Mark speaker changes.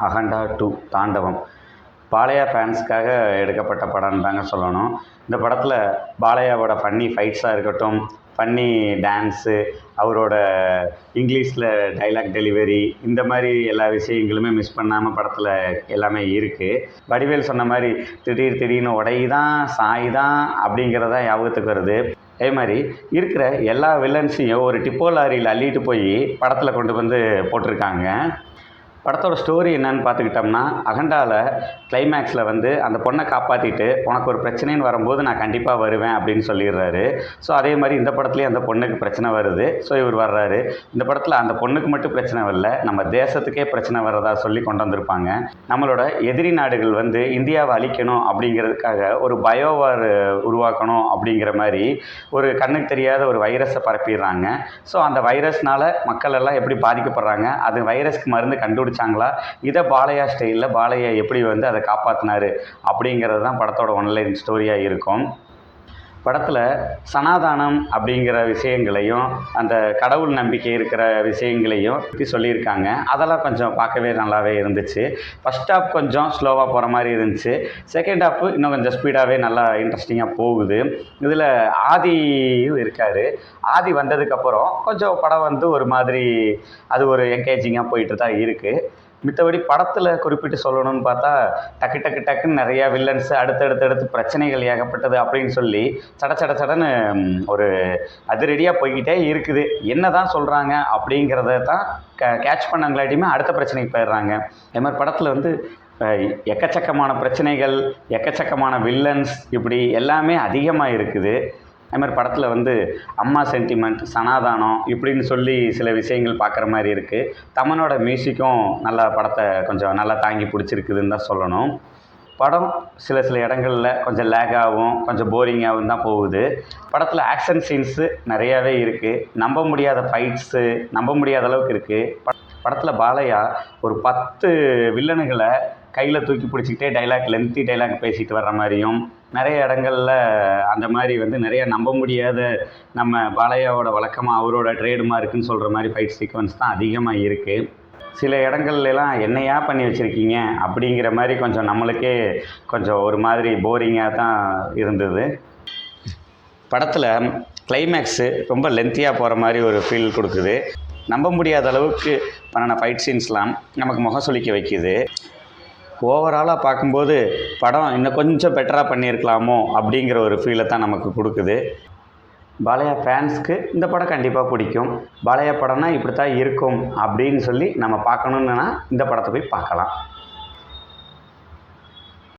Speaker 1: அகண்டா 2 தாண்டவம் பாலையா ஃபேன்ஸ்க்காக எடுக்கப்பட்ட படம்னு தாங்க சொல்லணும். இந்த படத்தில் பாலையாவோட ஃபன்னி ஃபைட்ஸாக இருக்கட்டும், ஃபன்னி டான்ஸு, அவரோட இங்கிலீஷில் டைலாக் டெலிவரி, இந்த மாதிரி எல்லா விஷயங்களுமே மிஸ் பண்ணாமல் படத்தில் எல்லாமே இருக்குது. வடிவேல் சொன்ன மாதிரி திடீர்னு உடையுதான் சாயுதான் அப்படிங்கிறதான் ஞாபகத்துக்கு வருது. அதே மாதிரி இருக்கிற எல்லா வில்லன்ஸையும் ஒரு டிப்போ லாரியில் அள்ளிட்டு போய் படத்தில் கொண்டு வந்து போட்டிருக்காங்க. படத்தோட ஸ்டோரி என்னன்னு பார்த்துக்கிட்டோம்னா, அகண்டாவில் கிளைமேக்ஸில் வந்து அந்த பொண்ணை காப்பாற்றிட்டு உனக்கு ஒரு பிரச்சனைன்னு வரும்போது நான் கண்டிப்பாக வருவேன் அப்படின்னு சொல்லிடுறாரு. ஸோ அதே மாதிரி இந்த படத்துலேயும் அந்த பொண்ணுக்கு பிரச்சனை வருது. ஸோ இவர் வர்றாரு. இந்த படத்தில் அந்த பொண்ணுக்கு மட்டும் பிரச்சனை வரல, நம்ம தேசத்துக்கே பிரச்சனை வர்றதா சொல்லி கொண்டு வந்திருப்பாங்க. நம்மளோட எதிரி நாடுகள் வந்து இந்தியாவை அழிக்கணும் அப்படிங்கிறதுக்காக ஒரு பயோவார் உருவாக்கணும் அப்படிங்கிற மாதிரி ஒரு கண்ணுக்கு தெரியாத ஒரு வைரஸை பரப்பிடுறாங்க. ஸோ அந்த வைரஸ்னால் மக்கள் எல்லாம் எப்படி பாதிக்கப்படுறாங்க, அது வைரஸ்க்கு மருந்து கண்டுபிடிச்சாங்களா, இதை பாலையா ஸ்டைலில் பாலையா எப்படி வந்து அதை காப்பாற்றினாரு அப்படிங்கிறது தான் படத்தோட ஒன்லைன் ஸ்டோரியாக இருக்கும். படத்தில் சனாதானம் அப்படிங்கிற விஷயங்களையும் அந்த கடவுள் நம்பிக்கை இருக்கிற விஷயங்களையும் பற்றி சொல்லியிருக்காங்க. அதெல்லாம் கொஞ்சம் பார்க்கவே நல்லாவே இருந்துச்சு. ஃபஸ்ட் ஹாஃப் கொஞ்சம் ஸ்லோவாக போகிற மாதிரி இருந்துச்சு. செகண்ட் ஹாஃப் இன்னும் கொஞ்சம் ஸ்பீடாகவே நல்லா இன்ட்ரெஸ்டிங்காக போகுது. இதில் ஆதியும் இருக்கார். ஆதி வந்ததுக்கப்புறம் கொஞ்சம் படம் வந்து ஒரு மாதிரி அது ஒரு என்கேஜிங்காக போயிட்டு தான் இருக்குது. மித்தபடி படத்தில் குறிப்பிட்டு சொல்லணும்னு பார்த்தா டக்குன்னு நிறையா வில்லன்ஸு அடுத்தடுத்து பிரச்சனைகள் ஏகப்பட்டது அப்படின்னு சொல்லி சடன்னு ஒரு அதிரடியாக போய்கிட்டே இருக்குது. என்ன தான் சொல்கிறாங்க அப்படிங்கிறத தான் கேட்ச் பண்ணங்களாட்டியுமே அடுத்த பிரச்சனைக்கு போயிடுறாங்க. அது மாதிரி படத்தில் வந்து எக்கச்சக்கமான பிரச்சனைகள், எக்கச்சக்கமான வில்லன்ஸ், இப்படி எல்லாமே அதிகமாக இருக்குது. அது மாதிரி படத்தில் வந்து அம்மா சென்டிமெண்ட், சனாதானம் இப்படின்னு சொல்லி சில விஷயங்கள் பார்க்குற மாதிரி இருக்குது. தமனோட மியூசிக்கும் நல்லா படத்தை கொஞ்சம் நல்லா தாங்கி பிடிச்சிருக்குதுன்னு தான் சொல்லணும். படம் சில இடங்களில் கொஞ்சம் லேகாகவும் கொஞ்சம் போரிங்காகவும் தான் போகுது. படத்தில் ஆக்ஷன் சீன்ஸு நிறையாவே இருக்குது. நம்ப முடியாத ஃபைட்ஸு நம்ப முடியாத அளவுக்கு இருக்குது. படத்தில் பாலையா ஒரு 10 வில்லனுகளை கையில் தூக்கி பிடிச்சிக்கிட்டே லென்த்தி டைலாக் பேசிட்டு வர்ற மாதிரியும், நிறைய இடங்களில் அந்த மாதிரி வந்து நிறைய நம்ப முடியாத நம்ம பாலையாவோட வழக்கமாக அவரோட ட்ரேட்மார்க்குன்னு சொல்கிற மாதிரி ஃபைட் சீக்வன்ஸ் தான் அதிகமாக இருக்குது. சில இடங்கள்லாம் என்னையா பண்ணி வச்சுருக்கீங்க அப்படிங்கிற மாதிரி கொஞ்சம் நம்மளுக்கே கொஞ்சம் ஒரு மாதிரி போரிங்காக தான் இருந்தது. படத்தில் கிளைமேக்ஸு ரொம்ப லென்த்தியாக போகிற மாதிரி ஒரு ஃபீல் கொடுக்குது. நம்ப முடியாத அளவுக்கு பண்ண ஃபைட் சீன்ஸ்லாம் நமக்கு முகம் சுளிக்க வைக்கிது. ஓவராலாக பார்க்கும்போது படம் இன்னும் கொஞ்சம் பெட்டராக பண்ணியிருக்கலாமோ அப்படிங்கிற ஒரு ஃபீலை தான் நமக்கு கொடுக்குது. பாலையா ஃபேன்ஸ்க்கு இந்த படம் கண்டிப்பாக பிடிக்கும். பாலையா படம்னா இப்படி தான் இருக்கும் அப்படின்னு சொல்லி நம்ம பார்க்கணுன்னா இந்த படத்தை போய் பார்க்கலாம்.